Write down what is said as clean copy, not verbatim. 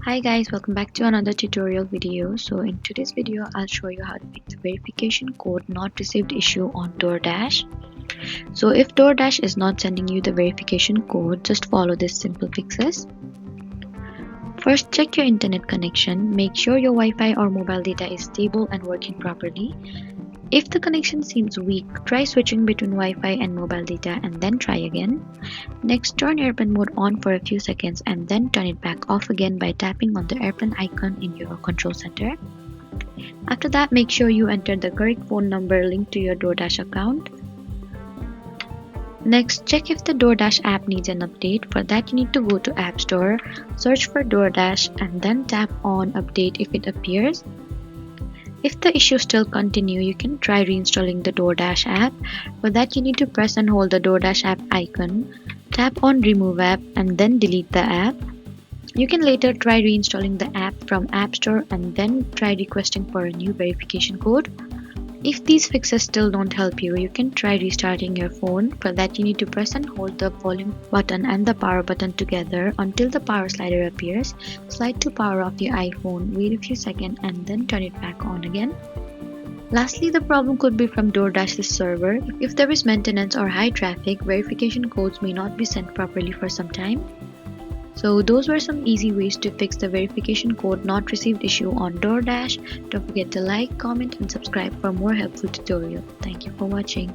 Hi guys, welcome back to another tutorial video. So in today's video, I'll show you how to fix the verification code not received issue on DoorDash. So if DoorDash is not sending you the verification code, just follow these simple fixes. First, check your internet connection. Make sure your Wi-Fi or mobile data is stable and working properly. If the connection seems weak, try switching between Wi-Fi and mobile data and then try again. Next, turn airplane mode on for a few seconds and then turn it back off again by tapping on the airplane icon in your control center. After that, make sure you enter the correct phone number linked to your DoorDash account. Next, check if the DoorDash app needs an update. For that, you need to go to App Store, search for DoorDash and then tap on Update if it appears. If the issue still continues, you can try reinstalling the DoorDash app. For that, you need to press and hold the DoorDash app icon, tap on Remove App and then delete the app. You can later try reinstalling the app from App Store and then try requesting for a new verification code. If these fixes still don't help you, you can try restarting your phone. For that, you need to press and hold the volume button and the power button together until the power slider appears. Slide to power off your iPhone, wait a few seconds and then turn it back on again. Lastly, the problem could be from DoorDash's server. If there is maintenance or high traffic, verification codes may not be sent properly for some time. So those were some easy ways to fix the verification code not received issue on DoorDash. Don't forget to like, comment and subscribe for more helpful tutorials. Thank you for watching.